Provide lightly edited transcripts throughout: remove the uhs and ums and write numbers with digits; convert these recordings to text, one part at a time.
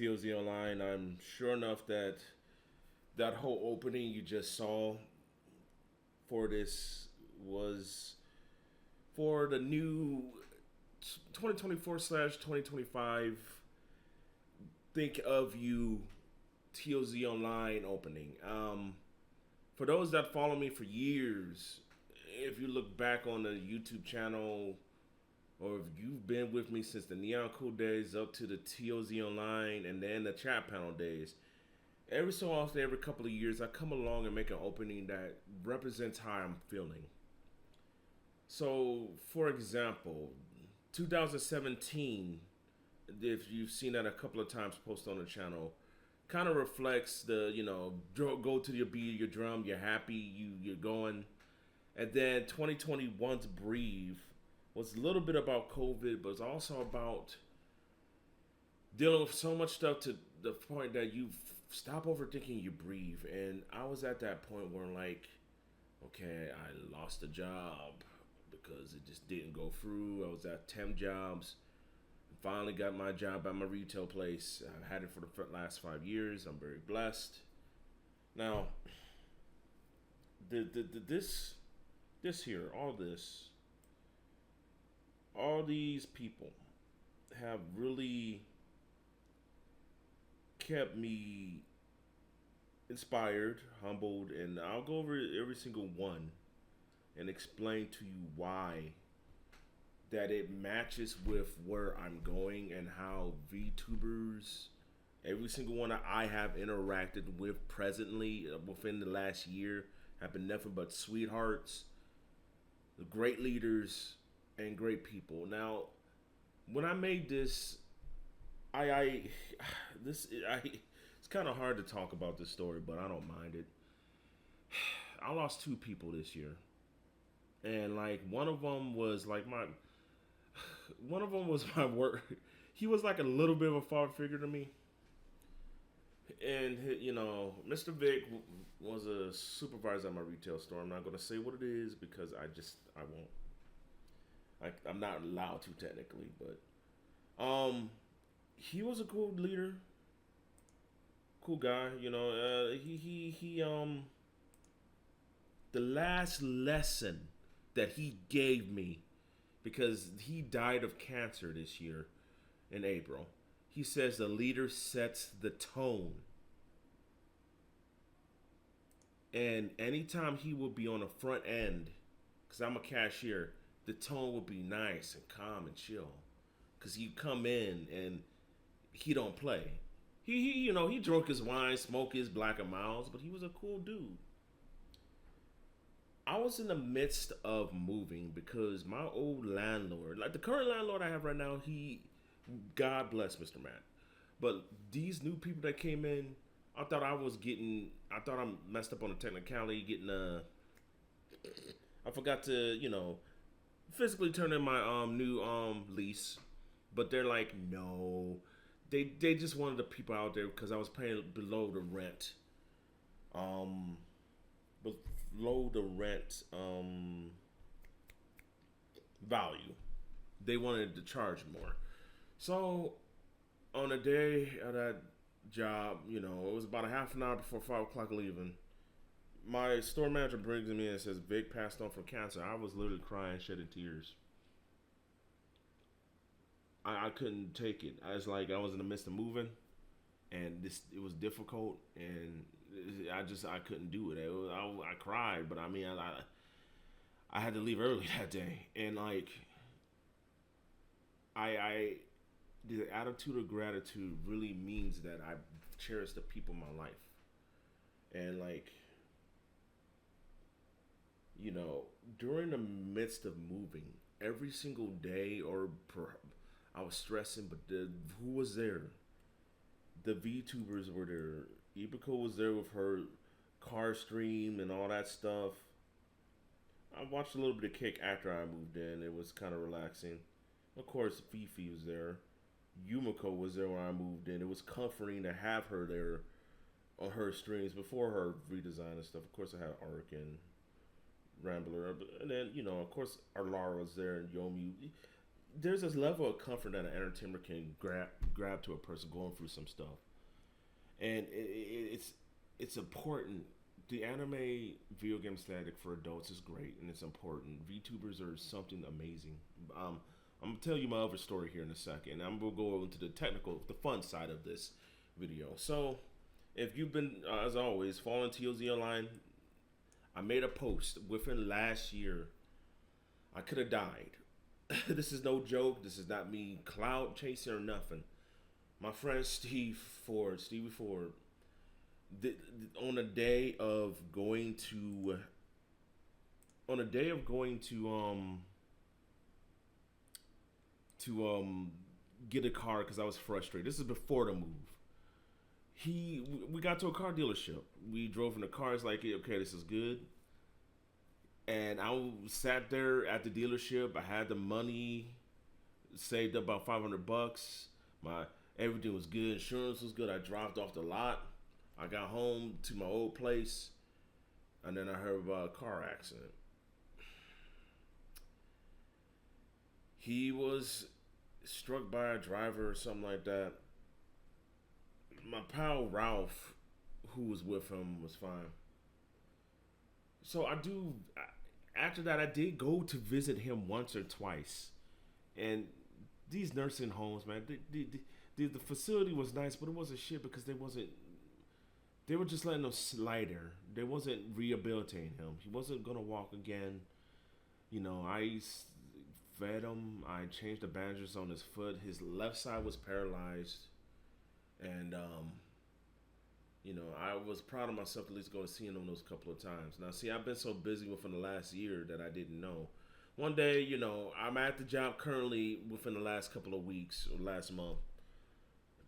TOZ Online. I'm sure enough that that whole opening you just saw for this was for the new 2024 slash 2025 Think of You TOZ Online opening. For those that follow me for years, if you look back on the YouTube channel, or if you've been with me since the Neon Cool days up to the TOZ Online and then the chat panel days, every so often, every couple of years, I come along and make an opening that represents how I'm feeling. So, for example, 2017, if you've seen that a couple of times posted on the channel, kind of reflects the, go to your beat, your drum, you're happy, you're going. And then 2021's Breathe was a little bit about COVID, but it's also about dealing with so much stuff to the point that you stop overthinking, you breathe. And I was at that point where, like, okay, I lost a job because it just didn't go through. I was at 10 jobs. Finally got my job at my retail place. I've had it for the last 5 years. I'm very blessed. Now, this here, all these people have really kept me inspired, humbled, and I'll go over every single one and explain to you why that it matches with where I'm going and how VTubers, every single one that I have interacted with presently within the last year, have been nothing but sweethearts, great leaders, and great people. Now, when I made this, I this I it's kind of hard to talk about this story, but I don't mind it. I lost two people this year, and like one of them was my work. He was like a little bit of a father figure to me, and Mr. Vic was a supervisor at my retail store. I'm not gonna say what it is because I won't. I'm not allowed to technically, but he was a cool leader, cool guy. The last lesson that he gave me, because he died of cancer this year in April. He says the leader sets the tone. And anytime he will be on the front end, because I'm a cashier, the tone will be nice and calm and chill. Because you come in and he don't play. He drunk his wine, smoked his Black and Miles, but he was a cool dude. I was in the midst of moving because my old landlord, like the current landlord I have right now, God bless Mr. Matt. But these new people that came in, I thought I messed up on the technicality, I forgot to, physically turn in my new lease. But they're like, no. They just wanted the people out there because I was paying below the rent. Below the rent value. They wanted to charge more. So on the day of that job, it was about a half an hour before 5 o'clock leaving. My store manager brings me in and says Vic passed on from cancer. I was literally crying, shedding tears. I couldn't take it. I was in the midst of moving, and it was difficult, and I couldn't do it. I cried, but I had to leave early that day, and I the attitude of gratitude really means that I cherish the people in my life, and during the midst of moving, every single day, I was stressing, but who was there? The VTubers were there. Ibiko was there with her car stream and all that stuff. I watched a little bit of Cake after I moved in. It was kind of relaxing. Of course, Fifi was there. Yumiko was there when I moved in. It was comforting to have her there on her streams before her redesign and stuff. Of course, I had Ark and Rambler. And then, of course, our Lara was there and Yomi. there's this level of comfort that an entertainer can grab to a person going through some stuff, and it's important. The anime video game static for adults is great and it's important. VTubers are something amazing. Um, I'm gonna tell you my other story here in a second. I'm gonna go into the technical, the fun side of this video. So, if you've been, as always, following TLZ online, I made a post within last year. I could have died. This is no joke. This is not me cloud chasing or nothing. My friend Stevie Ford, th- on a day of going to, on a day of going to get a car because I was frustrated. This is before the move. We got to a car dealership. We drove in the car. It's like, okay, this is good. And sat there at the dealership. I had the money saved up about $500. My everything was good. Insurance was good. I dropped off the lot. I got home to my old place, and then I heard about a car accident. He was struck by a driver or something like that. My pal Ralph, who was with him, was fine. So I do. After that, I did go to visit him once or twice, and these nursing homes, man, the facility was nice, but it wasn't shit because they wasn't. They were just letting him slider. They wasn't rehabilitating him. He wasn't gonna walk again. You know, fed him. I changed the bandages on his foot. His left side was paralyzed, and I was proud of myself to at least go and see him those couple of times. Now, see, I've been so busy within the last year that I didn't know. One day, I'm at the job currently within the last couple of weeks or last month.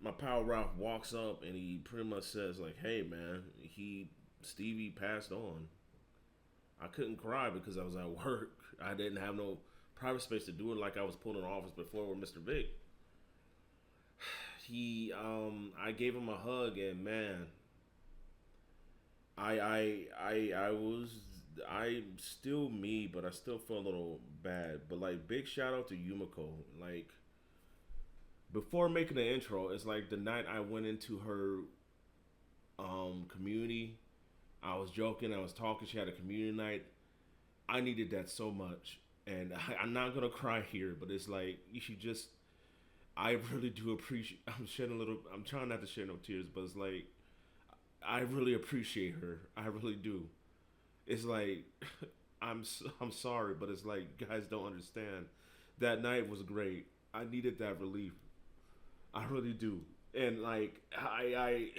My pal Ralph walks up and he pretty much says like, "Hey, man, Stevie passed on." I couldn't cry because I was at work. I didn't have no private space to do it like I was put in office before with Mr. Vic. I gave him a hug and man, I'm still me, but I still feel a little bad. But like, big shout out to Yumiko. Like, before making the intro, it's like the night I went into her community. I was joking, I was talking. She had a community night. I needed that so much, and I'm not gonna cry here, but it's like you should just. I really do appreciate. I'm shedding a little. I'm trying not to shed no tears, but it's like I really appreciate her. I really do. It's like I'm sorry, but it's like guys don't understand. That night was great. I needed that relief. I really do. And like I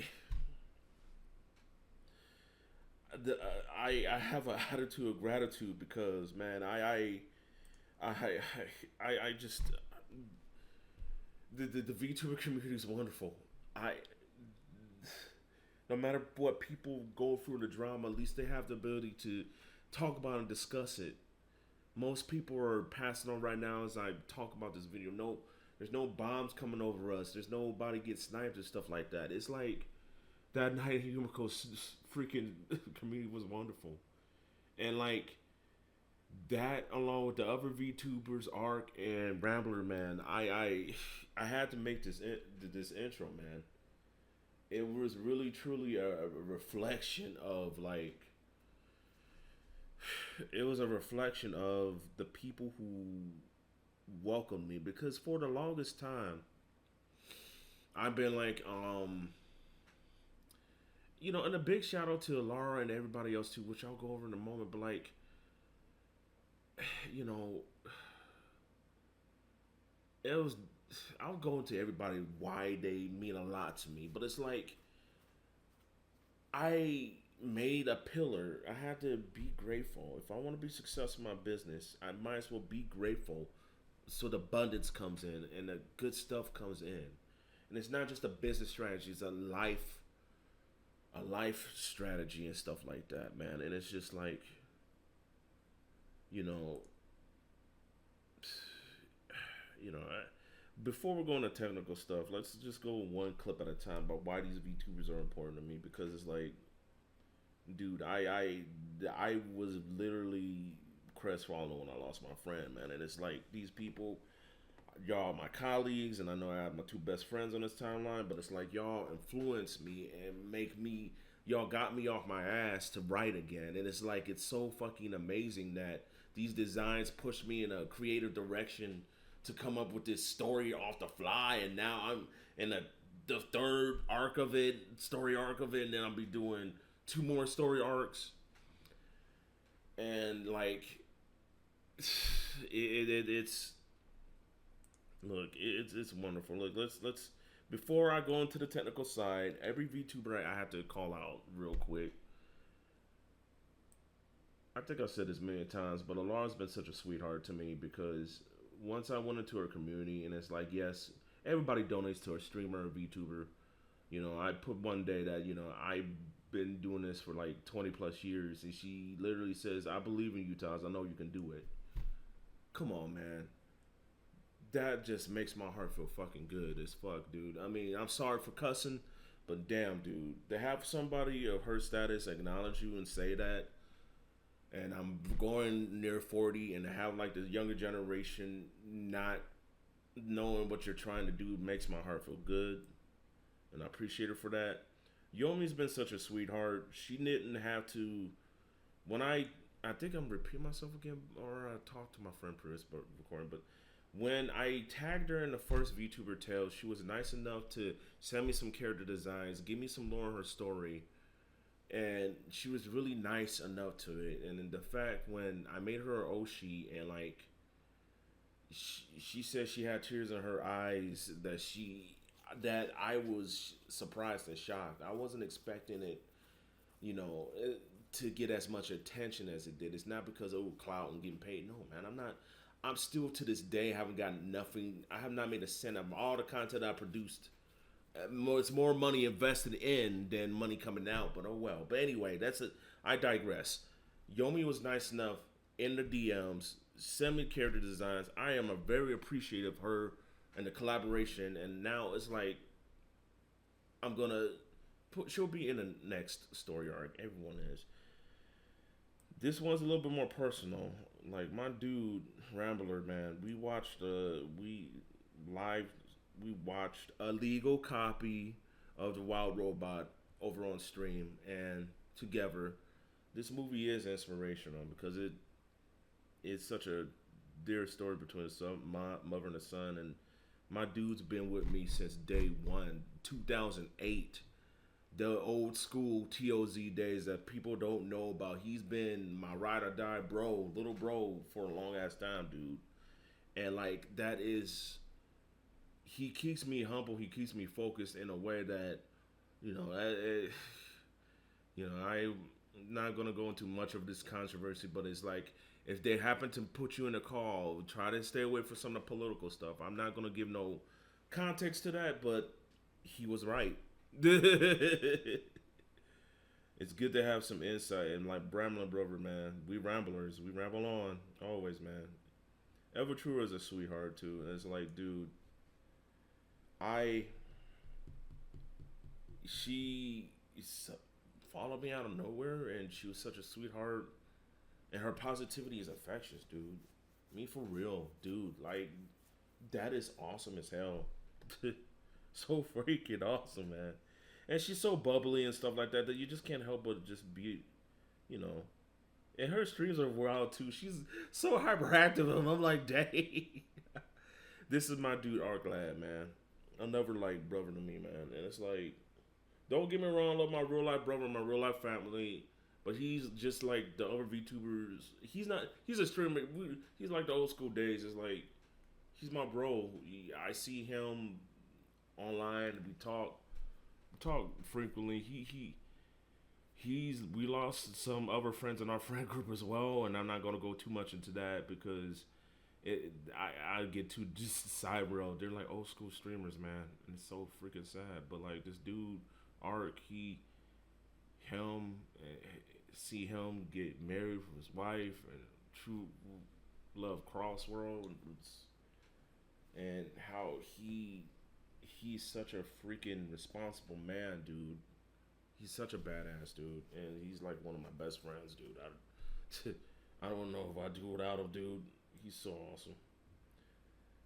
have an attitude of gratitude because man I I I just the VTuber community is wonderful. I No matter what people go through the drama, at least they have the ability to talk about and discuss it. Most people are passing on right now as I talk about this video. No, there's no bombs coming over us. There's nobody get sniped and stuff like that. It's like that night Yumiko's freaking community was wonderful. And like that along with the other VTubers, Ark and Rambler, man, I had to make this intro, man. It was really truly a reflection of like it was a reflection of the people who welcomed me because for the longest time I've been like and a big shout out to Laura and everybody else too, which I'll go over in a moment, but like you know it was I'll go into everybody why they mean a lot to me, but it's like I made a pillar. I had to be grateful. If I want to be successful in my business, I might as well be grateful so the abundance comes in and the good stuff comes in. And it's not just a business strategy, it's a life strategy and stuff like that, man. And it's just like you know, before we're going to technical stuff, let's just go one clip at a time about why these VTubers are important to me because it's like, dude, I was literally crestfallen when I lost my friend, man, and it's like these people y'all my colleagues, and I know I have my two best friends on this timeline, but it's like y'all influence me and make me. Y'all got me off my ass to write again, and it's like it's so fucking amazing that these designs push me in a creative direction to come up with this story off the fly, and now I'm in the third arc of it, story arc of it, and then I'll be doing two more story arcs, and like it's look, it's wonderful. Look, let's before I go into the technical side, every VTuber I have to call out real quick. I think I've said this many times, but Alar's been such a sweetheart to me because once I went into her community, and it's like, yes, everybody donates to a streamer or VTuber. You know, I put one day that, I've been doing this for like 20 plus years, and she literally says, I believe in you, Taz. I know you can do it. Come on, man. That just makes my heart feel fucking good as fuck, dude. I mean, I'm sorry for cussing, but damn, dude. To have somebody of her status acknowledge you and say that, and I'm going near 40, and to have like the younger generation not knowing what you're trying to do makes my heart feel good, and I appreciate her for that. Yomi's been such a sweetheart. She didn't have to. When I think I'm repeating myself again, or I talked to my friend Chris, but recording. But when I tagged her in the first VTuber Tales, she was nice enough to send me some character designs, give me some lore on her story, and she was really nice enough to it. And then the fact when I made her Oshi, and like she said she had tears in her eyes, that I was surprised and shocked. I wasn't expecting it, you know, to get as much attention as it did. It's not because clout and getting paid. No, man, I'm not. I'm still to this day haven't gotten nothing. I have not made a cent of all the content I produced. It's more money invested in than money coming out. But oh well. But anyway, that's it. I digress. Yomi was nice enough in the DMs, send me character designs. I am a very appreciative of her and the collaboration. And now it's like I'm gonna put. She'll be in the next story arc. Everyone is. This one's a little bit more personal. Like my dude Rambler, man, we watched a legal copy of the Wild Robot over on stream, and together, this movie is inspirational because it's such a dear story between my mother and the son, and my dude's been with me since day one, 2008. The old school TOZ days that people don't know about. He's been my ride or die bro, little bro, for a long ass time, dude. And like that is, he keeps me humble. He keeps me focused in a way that, I'm not gonna go into much of this controversy, but it's like if they happen to put you in a call, try to stay away from some of the political stuff. I'm not gonna give no context to that, but he was right. It's good to have some insight, and like Bramlin brother, man, we ramblers, we ramble on always, man. Evertrue is a sweetheart too, and it's like, dude, I she followed me out of nowhere, and she was such a sweetheart, and her positivity is infectious, dude. Me for real, dude. Like that is awesome as hell. So freaking awesome, man. And she's so bubbly and stuff like that you just can't help but just be, you know. And her streams are wild too. She's so hyperactive, and I'm like, dang. This is my dude, Arklad, man. Another like brother to me, man. And it's like, don't get me wrong, I love my real life brother, my real life family. But he's just like the other VTubers. He's a streamer. He's like the old school days. It's like, he's my bro. I see him online. We talk frequently. We lost some other friends in our friend group as well, and I'm not gonna go too much into that because I get too just side rail. They're like old school streamers, man, and it's so freaking sad. But like this dude Ark, see him get married from his wife and true love Crossworld, and how he's such a freaking responsible man, dude. He's such a badass, dude, and he's like one of my best friends, dude. I don't know if I do without him, dude. He's so awesome.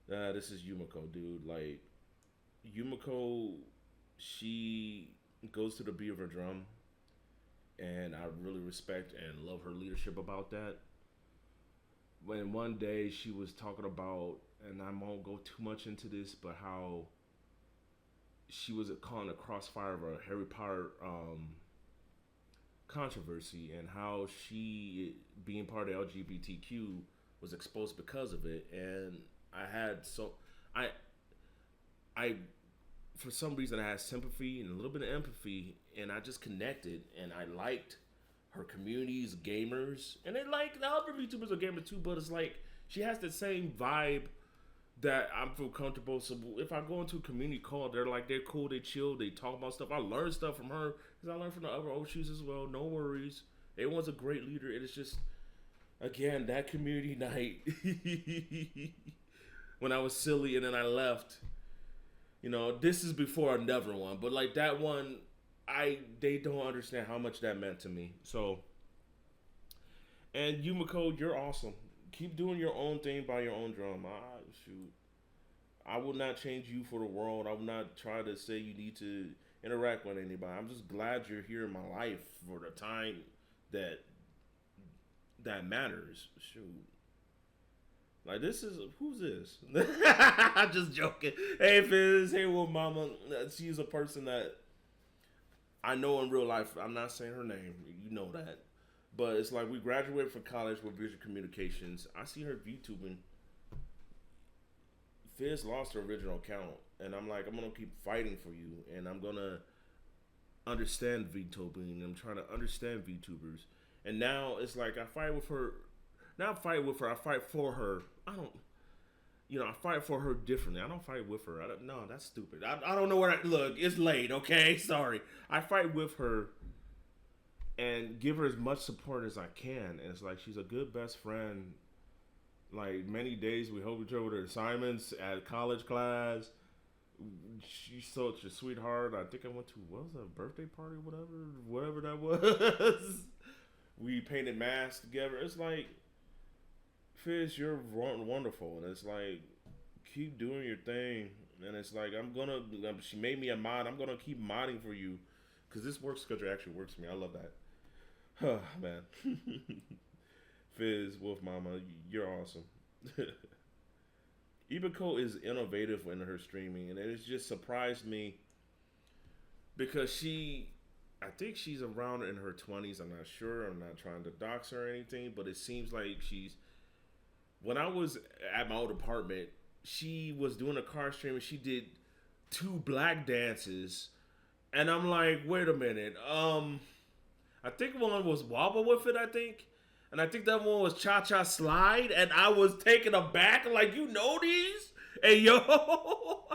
This is Yumiko, dude. Like Yumiko, she goes to the beat of her drum, and I really respect and love her leadership about that. When one day she was talking about, and I won't go too much into this, but how she was caught in the crossfire of a Harry Potter controversy, and how she, being part of LGBTQ, was exposed because of it. And I had so I I for some reason I had sympathy and a little bit of empathy, and I just connected, and I liked her community's gamers, and then like the other YouTubers are gamers too. But it's like she has the same vibe that I feel comfortable. So if I go into a community call, they're cool, they chill, they talk about stuff. I learn stuff from her because I learned from the other Oshis as well. No worries. Everyone's a great leader. It is just again that community night when I was silly and then I left. You know, this is before another one, but like that one, they don't understand how much that meant to me. So, and Yumiko, you're awesome. Keep doing your own thing by your own drum. Shoot, I will not change you for the world. I will not try to say you need to interact with anybody. I'm just glad you're here in my life for the time that matters. Shoot. Like this is who's this? I'm just joking. Hey Fizz, hey well mama. She's a person that I know in real life. I'm not saying her name. You know that. But it's like we graduated from college with visual communications. I see her VTubing. Fizz lost her original account. And I'm like, I'm gonna keep fighting for you. And I'm gonna understand VTubing. I'm trying to understand VTubers. And now it's like I fight with her. Not fight with her. I fight for her. I don't. I fight for her differently. I don't fight with her. No, that's stupid. I don't know where I look. It's late. Okay, sorry. I fight with her and give her as much support as I can. And it's like she's a good best friend. Like many days we help each other with her assignments at college class. She's such a sweetheart. I think I went to what was that, a birthday party, whatever that was. We painted masks together. It's like, Fizz, you're wonderful, and it's like, keep doing your thing. And it's like she made me a mod. I'm gonna keep modding for you, cause this works. Schedule actually works for me. I love that. Huh, man. Fizz, Wolf Mama, you're awesome. Ibiko is innovative in her streaming, and it just surprised me because I think she's around in her 20s. I'm not sure. I'm not trying to dox her or anything, but it seems like when I was at my old apartment, she was doing a car stream and she did 2 black dances. And I'm like, wait a minute. I think one was Wobble With It, I think. And I think that one was Cha Cha Slide. And I was taken aback, like, you know these? Hey, yo.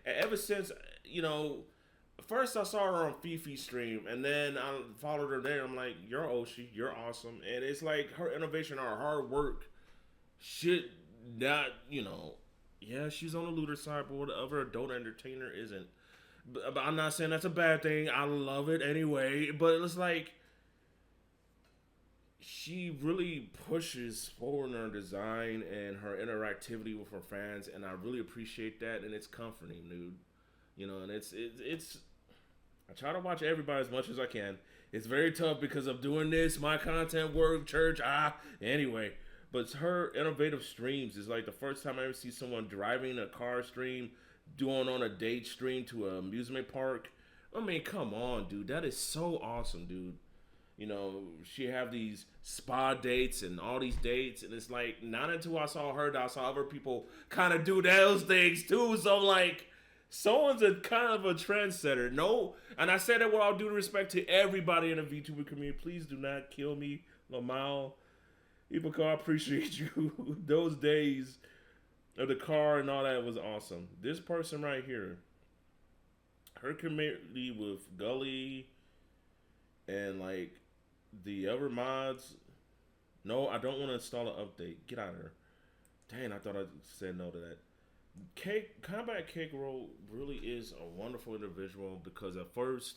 And ever since, first I saw her on Fifi stream, and then I followed her there. I'm like, you're Oshi, you're awesome. And it's like her innovation, her hard work should not, yeah, she's on the looter side, but what the other adult entertainer isn't. But I'm not saying that's a bad thing. I love it anyway. But it's like, she really pushes forward in her design and her interactivity with her fans, and I really appreciate that, and it's comforting, dude. And it's I try to watch everybody as much as I can. It's very tough because of doing this, my content, work, church, anyway. But her innovative streams is like the first time I ever see someone driving a car stream, doing on a date stream to an amusement park. I mean, come on, dude. That is so awesome, dude. She have these spa dates and all these dates, and it's like not until I saw her that I saw other people kind of do those things too. So I'm like, someone's a kind of a trendsetter. No, and I say that with all due respect to everybody in the VTuber community. Please do not kill me, Lamal. Ibako, I appreciate you. Those days of the car and all that was awesome. This person right here, her community with Gully and like the other mods. No, I don't want to install an update. Get out of here. Dang, I thought I said no to that. Combat Cake Roll really is a wonderful individual because at first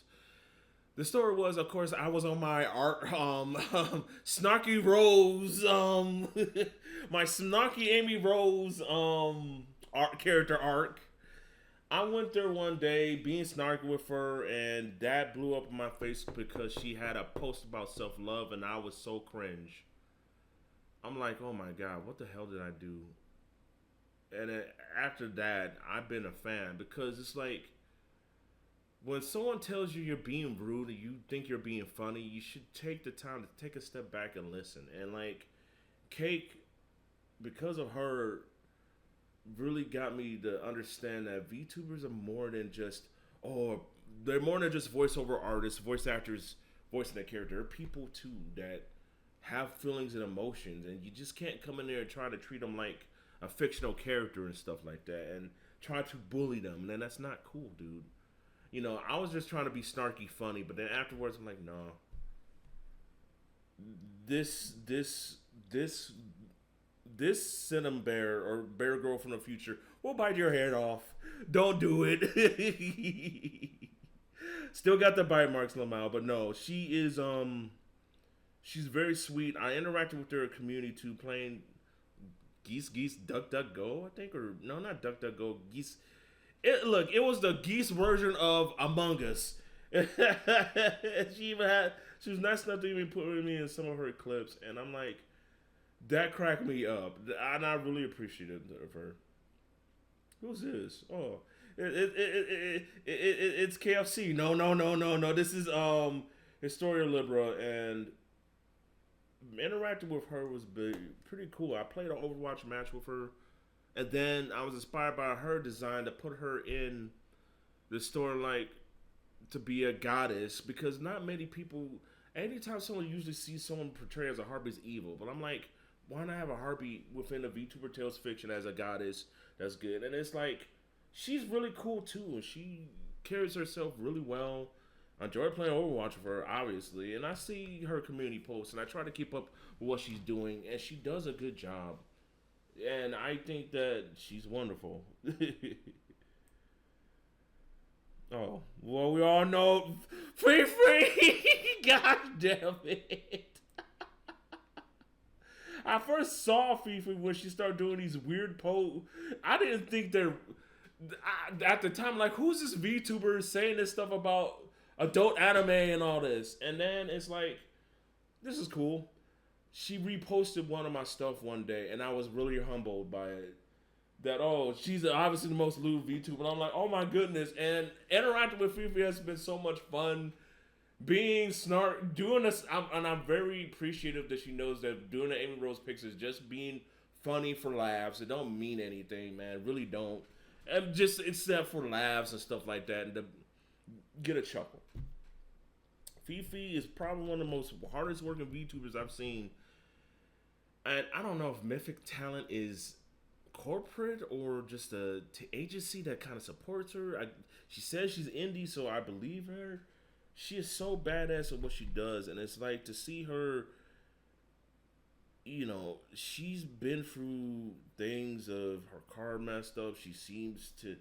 The story was, of course, I was on my art, snarky Rose, my snarky Amy Rose, art character arc. I went there one day being snarky with her, and that blew up in my face because she had a post about self love, and I was so cringe. I'm like, oh my god, what the hell did I do? And then after that, I've been a fan because it's like when someone tells you you're being rude and you think you're being funny, you should take the time to take a step back and listen. And like, Cake, because of her, really got me to understand that VTubers are more than just, oh, they're more than just voiceover artists, voice actors voicing their character. They're people too that have feelings and emotions, and you just can't come in there and try to treat them like a fictional character and stuff like that, and try to bully them. And then that's not cool, dude. You know, I was just trying to be snarky funny, but then afterwards I'm like, no. This this Cinnamon Bear or Bear Girl from the future will bite your head off. Don't do it. Still got the bite marks, Lamau, but no, she is she's very sweet. I interacted with her community too, playing Geese Duck Duck Go, I think, or no, not Duck Duck Go, Geese. Look, it was the geese version of Among Us. She was nice enough to even put me in some of her clips, and I'm like, that cracked me up, and I really appreciated of her. Who's this? Oh, it's KFC. No. This is Historia Libra, and interacting with her was pretty cool. I played an Overwatch match with her, and then I was inspired by her design to put her in the story, like to be a goddess, because not many people. Anytime someone usually sees someone portrayed as a harpy as evil, but I'm like, why not have a harpy within the VTuber Tales fiction as a goddess? That's good, and it's like she's really cool too, and she carries herself really well. I enjoy playing Overwatch with her, obviously, and I see her community posts, and I try to keep up with what she's doing, and she does a good job. And I think that she's wonderful. Oh, well, we all know Free. God damn it. I first saw Fifi when she started doing these weird posts. I didn't think at the time, like, who's this VTuber saying this stuff about adult anime and all this? And then it's like, this is cool. She reposted one of my stuff one day, and I was really humbled by it. That, oh, she's obviously the most lewd VTuber. And I'm like, oh my goodness. And interacting with Fifi has been so much fun. Being doing this, I'm very appreciative that she knows that doing the Amy Rose pics is just being funny for laughs. It don't mean anything, man. It really don't. And just except for laughs and stuff like that, and to get a chuckle. Fifi is probably one of the most hardest working VTubers I've seen. And I don't know if Mythic Talent is corporate or just a agency that kind of supports her. She says she's indie, so I believe her. She is so badass at what she does, and it's like to see her, you know, she's been through things of her car messed up. She seems to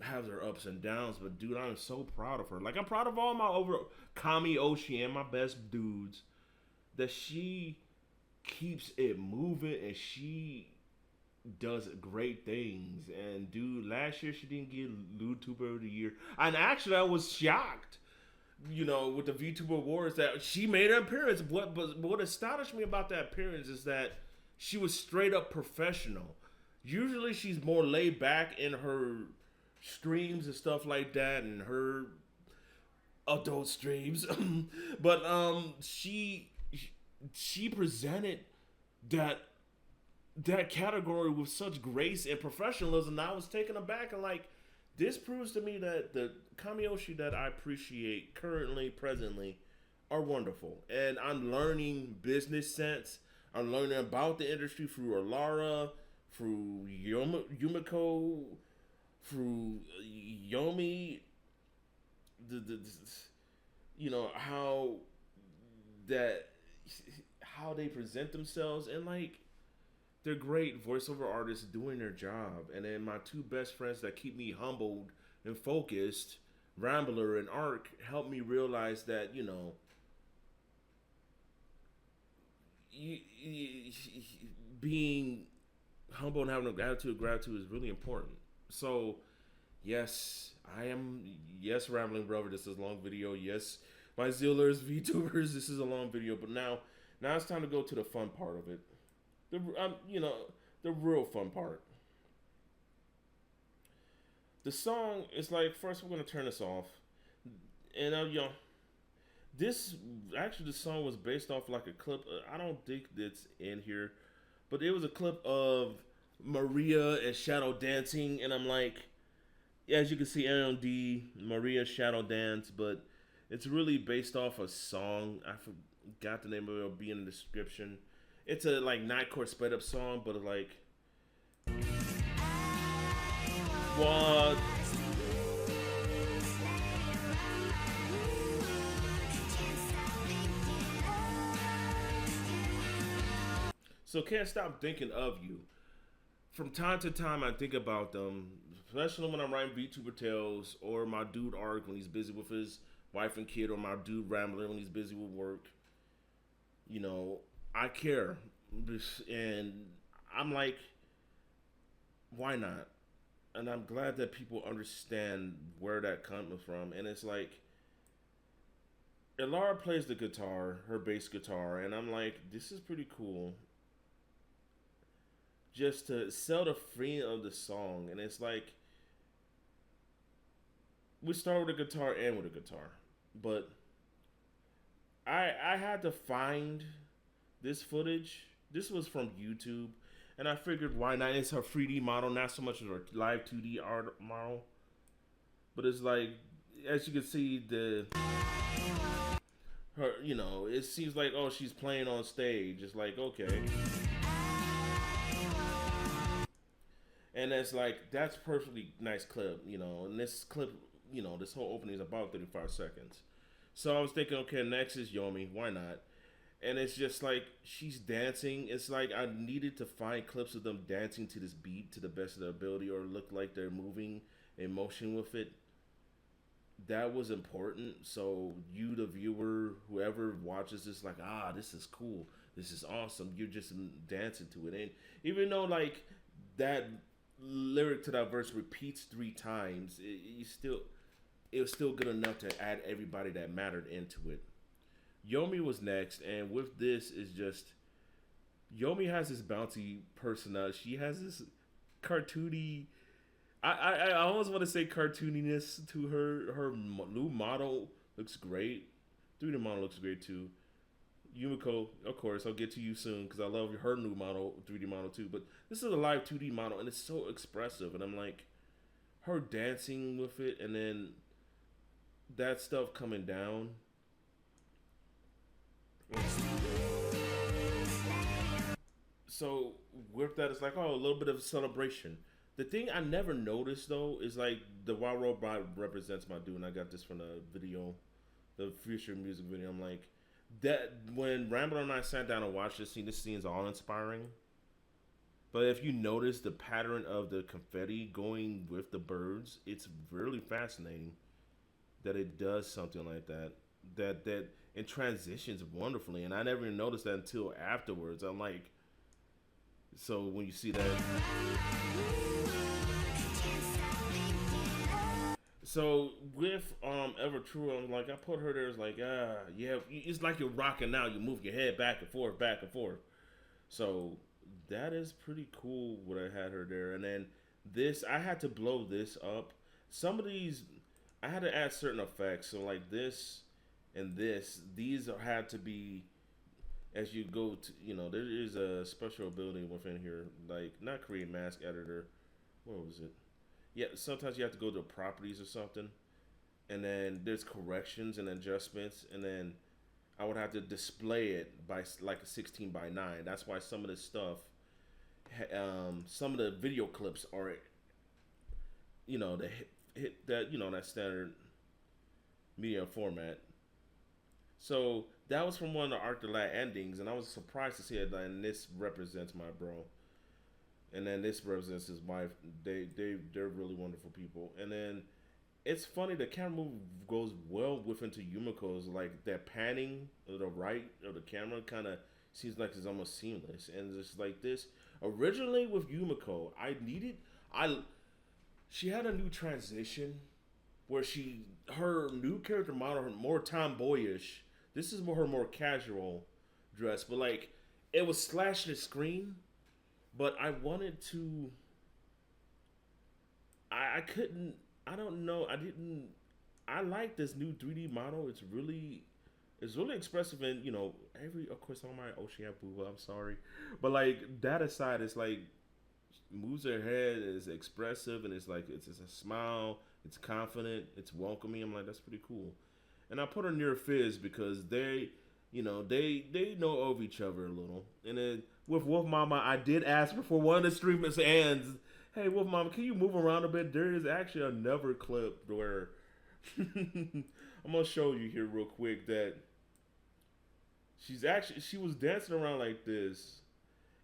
have her ups and downs, but dude, I'm so proud of her. Like, I'm proud of all my Kami Oshi and my best dudes that she keeps it moving and she does great things. And dude, last year she didn't get YouTuber of the Year, and actually I was shocked, you know, with the VTuber Awards that she made an appearance. What astonished me about that appearance is that she was straight up professional. Usually she's more laid back in her streams and stuff like that, and her adult streams. But she presented that category with such grace and professionalism. I was taken aback, and like, this proves to me that the Kami Oshi that I appreciate currently, presently, are wonderful. And I'm learning business sense. I'm learning about the industry through Alara, through Yumiko, through Yomi. You know, how they present themselves, and like, they're great voiceover artists doing their job. And then my two best friends that keep me humbled and focused, Rambler and Arc helped me realize that being humble and having a gratitude is really important. So yes, I am. Yes, Rambling Brother, this is a long video. Yes, my Zealers, VTubers, this is a long video. But now it's time to go to the fun part of it. The real fun part. The song is like, first we're gonna turn this off, and this actually the song was based off like a clip. I don't think it's in here, but it was a clip of Maria and Shadow dancing, and I'm like, yeah, as you can see, NMD Maria Shadow Dance, but it's really based off a song. I forgot the name of it. It'll be in the description. It's a like nightcore sped up song, but like what? So can't stop thinking of you. From time to time, I think about them, especially when I'm writing VTuber tales or my dude Arc when he's busy with his wife and kid, or my dude Rambler when he's busy with work. You know, I care, and I'm like, why not? And I'm glad that people understand where that comes from. And it's like, Elara plays the guitar, her bass guitar, and I'm like, this is pretty cool. Just to sell the freedom of the song, and it's like we start with a guitar and with a guitar, but I had to find this footage. This was from YouTube, and I figured why not? It's her 3D model, not so much as her live 2D art model, but it's like as you can see her. It seems like, oh, she's playing on stage. It's like, okay. And it's like, that's perfectly nice clip, and this clip, this whole opening is about 35 seconds. So I was thinking, okay, next is Yomi, why not? And it's just like, she's dancing. It's like, I needed to find clips of them dancing to this beat to the best of their ability, or look like they're moving in motion with it. That was important. So you, the viewer, whoever watches this, like, this is cool. This is awesome. You're just dancing to it. And even though, like, that lyric to that verse repeats 3 times, it was still good enough to add everybody that mattered into it. Yomi was next, and with this is just, Yomi has this bouncy personality. She has this cartoony. I almost want to say cartooniness to her. Her new model looks great. 3D model looks great too. Yumiko, of course, I'll get to you soon because I love her new model, 3D model too. But this is a live 2D model, and it's so expressive. And I'm like, her dancing with it, and then that stuff coming down. So with that, it's like, oh, a little bit of a celebration. The thing I never noticed though is like the Wild Robot represents my dude, and I got this from the video, the future music video. I'm like, that when Rambler and I sat down and watched this scene is all inspiring. But if you notice the pattern of the confetti going with the birds, it's really fascinating that it does something like that. That it transitions wonderfully, and I never even noticed that until afterwards. I'm like, so when you see that. So with Ever True, I'm like, I put her there. It's like, yeah, it's like you're rocking now. You move your head back and forth, back and forth. So that is pretty cool. What I had her there, and then this, I had to blow this up. Some of these, I had to add certain effects. So like this and this, these had to be as you go to, there is a special ability within here, like not create mask editor. What was it? Yeah, sometimes you have to go to properties or something, and then there's corrections and adjustments, and then I would have to display it by like a 16 by 9. That's why some of this stuff, some of the video clips are, the hit that that standard media format. So that was from one of the Arc the Lat endings, and I was surprised to see it. And this represents my bro. And then this represents his wife. They're really wonderful people. And then it's funny the camera move goes well with into Yumiko's like that panning of the right of the camera kind of seems like it's almost seamless and just like this originally with Yumiko I she had a new transition where she her new character model her more tomboyish. This is more her more casual dress, but like it was slashing the screen. But I wanted to. I couldn't. I don't know. I didn't. I like this new 3D model. It's really expressive and every of course on my Oshi boo. I'm sorry, but like that aside, it's like moves her head is expressive and it's like it's a smile. It's confident. It's welcoming. I'm like that's pretty cool. And I put her near Fizz because they know of each other a little. And then with Wolf Mama, I did ask before one of the streamers ends, "Hey Wolf Mama, can you move around a bit?" There is actually another clip where I'm gonna show you here real quick that she was dancing around like this,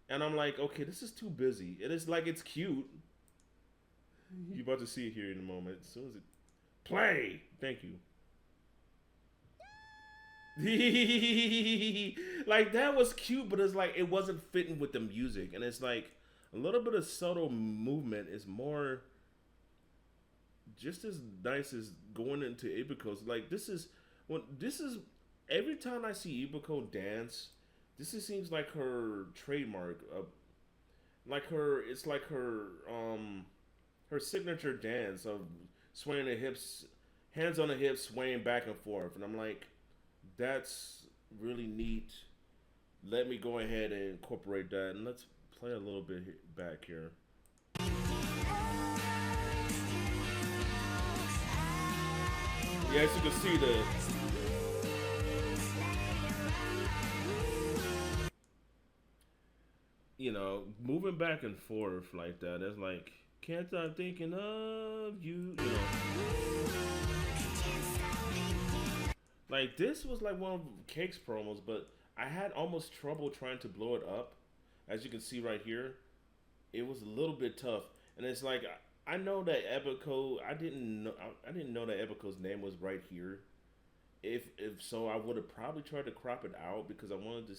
and I'm like, okay, this is too busy. And it's like it's cute. You about to see it here in a moment. As soon as it play, thank you. Like that was cute, but it's like it wasn't fitting with the music, and it's like a little bit of subtle movement is more just as nice as going into Ibiko's. Like this is every time I see Ibiko dance, seems like her trademark. Like her, it's like her signature dance of swaying the hips, hands on the hips, swaying back and forth, and I'm like, that's really neat. Let me go ahead and incorporate that, and let's play a little bit back here. Yeah, as you can see, moving back and forth like that. It's like can't stop thinking of you. Like this was like one of Cake's promos, but I had almost trouble trying to blow it up. As you can see right here, it was a little bit tough, and it's like I know that Epico. I didn't know that Epico's name was right here. If so, I would have probably tried to crop it out because I wanted to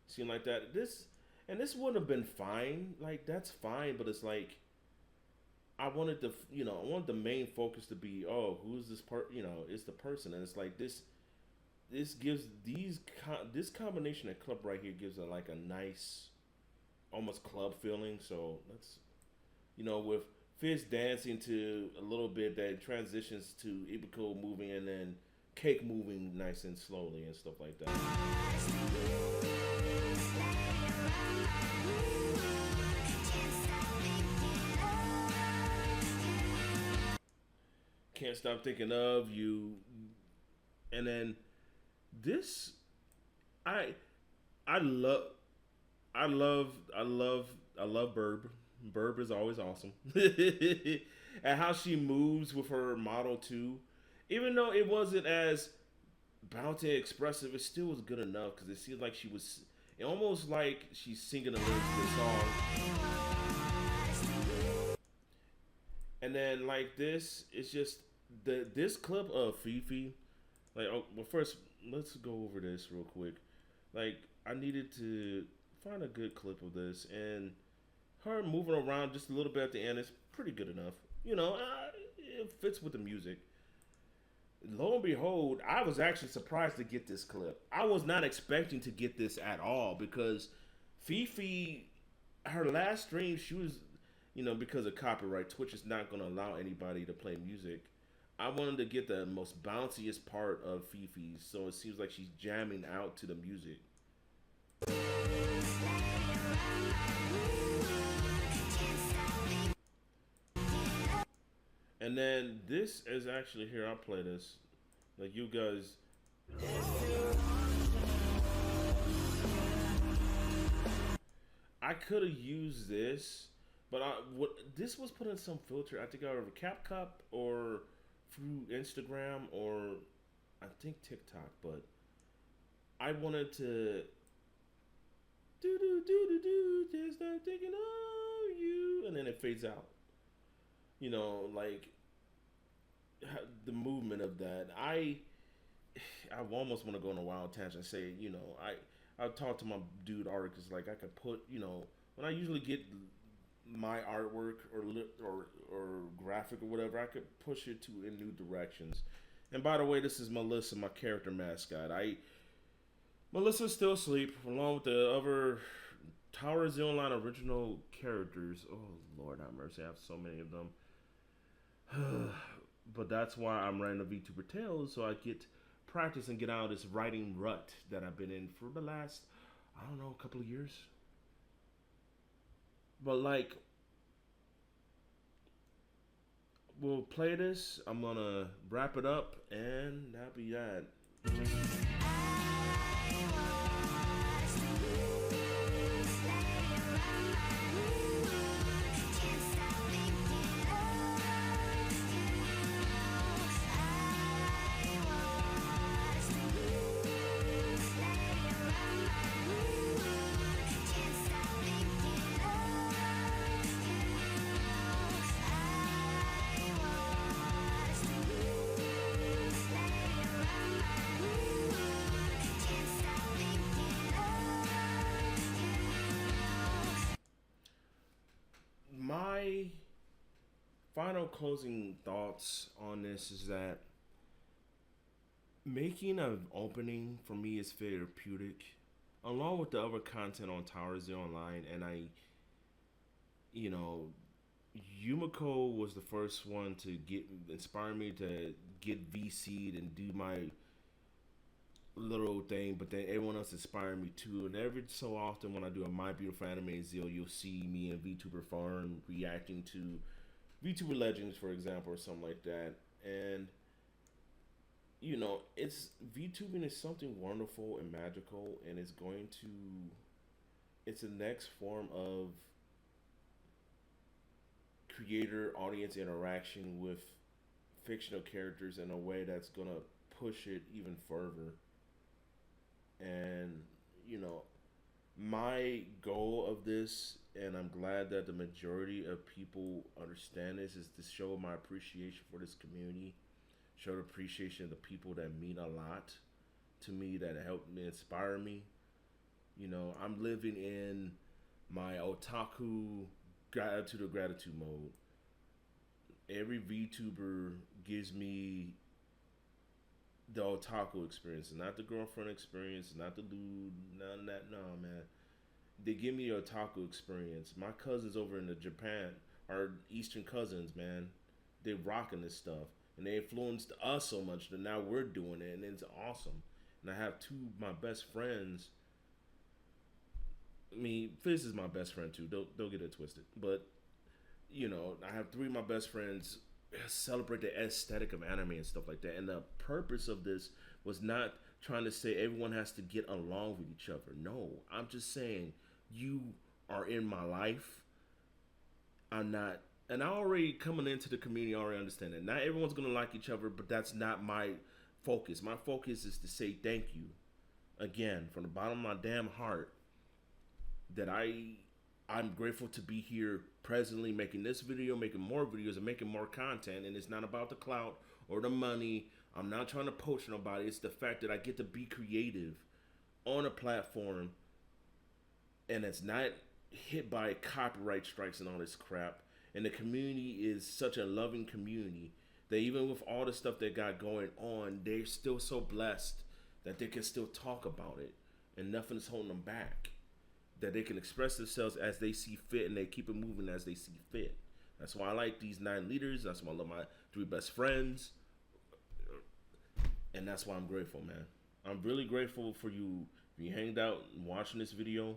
seem like that. This would have been fine. Like that's fine, but it's like I wanted I wanted the main focus to be, oh, who's this part? It's the person, and it's like this. This gives this combination of club right here gives like a nice, almost club feeling. So let's, with Fizz dancing to a little bit that transitions to Ibiko moving and then Cake moving nice and slowly and stuff like that. Can't stop thinking of you, and then this, I, I love, I love Burb. Burb is always awesome, and how she moves with her model too. Even though it wasn't as bounty expressive, it still was good enough because it seemed like she was, it almost like she's singing the lyrics to the song. And then like this, it's just this clip of Fifi. Like, oh, well, first let's go over this real quick. Like, I needed to find a good clip of this, and her moving around just a little bit at the end is pretty good enough. It fits with the music. Lo and behold, I was actually surprised to get this clip. I was not expecting to get this at all because Fifi, her last stream, she was, because of copyright, Twitch is not going to allow anybody to play music. I wanted to get the most bounciest part of Fifi's, so it seems like she's jamming out to the music. And then this is actually here. I'll play this. Like you guys. I could have used this, but this was put in some filter. I think either CapCut or through Instagram or I think TikTok. But I wanted to do just not thinking of you, and then it fades out. Like the movement of that. I almost want to go on a wild tangent and say, I talked to my dude artist like I could put, when I usually get my artwork or graphic or whatever, I could push it to in new directions. And by the way, this is Melissa, my character mascot. Melissa's still asleep, along with the other Tower of Zeal line original characters. Oh Lord have mercy, I have so many of them. But that's why I'm writing a VTuber Tales, so I get practice and get out of this writing rut that I've been in for the last, I don't know, a couple of years. But like, we'll play this. I'm gonna wrap it up, and that'll be that. My final closing thoughts on this is that making an opening for me is therapeutic, along with the other content on Tower Zero Online. And you know, Yumiko was the first one to inspire me to get VC'd and do my little thing, but then everyone else inspired me too. And every so often, when I do a My Beautiful Anime Zeal, you'll see me in VTuber Farm reacting to VTuber Legends, for example, or something like that. And it's VTubing is something wonderful and magical, and it's the next form of creator audience interaction with fictional characters in a way that's gonna push it even further. And my goal of this, and I'm glad that the majority of people understand this, is to show my appreciation for this community, show the appreciation of the people that mean a lot to me, that help me, inspire me. I'm living in my otaku gratitude or gratitude mode. Every VTuber gives me the otaku experience, not the girlfriend experience, not the dude, none of that. No, man. They give me the otaku experience. My cousins over in the Japan are Eastern cousins, man. They rocking this stuff, and they influenced us so much that now we're doing it, and it's awesome. And I have two of my best friends. I mean, Fizz is my best friend too. Don't get it twisted. But I have three of my best friends celebrate the aesthetic of anime and stuff like that. And the purpose of this was not trying to say everyone has to get along with each other. No, I'm just saying you are in my life. I'm not, and I already coming into the community, I already understand that. Not everyone's gonna like each other, but that's not my focus. My focus is to say thank you again from the bottom of my damn heart that I'm grateful to be here presently making this video, making more videos, and making more content. And it's not about the clout or the money. I'm not trying to poach nobody. It's the fact that I get to be creative on a platform, and it's not hit by copyright strikes and all this crap. And the community is such a loving community that even with all the stuff they got going on, they're still so blessed that they can still talk about it, and nothing is holding them back. That they can express themselves as they see fit, and they keep it moving as they see fit. That's why I like these 9 leaders. That's why I love my 3 best friends. And that's why I'm grateful, man. I'm really grateful for you. You hanged out and watching this video.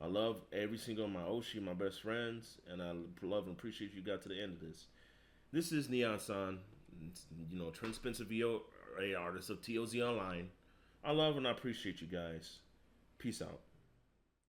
I love every single my Oshi, my best friends, and I love and appreciate you got to the end of this. This is Neon-san, Trent Spencer VO, a artist of TOZ Online. I love and I appreciate you guys. Peace out.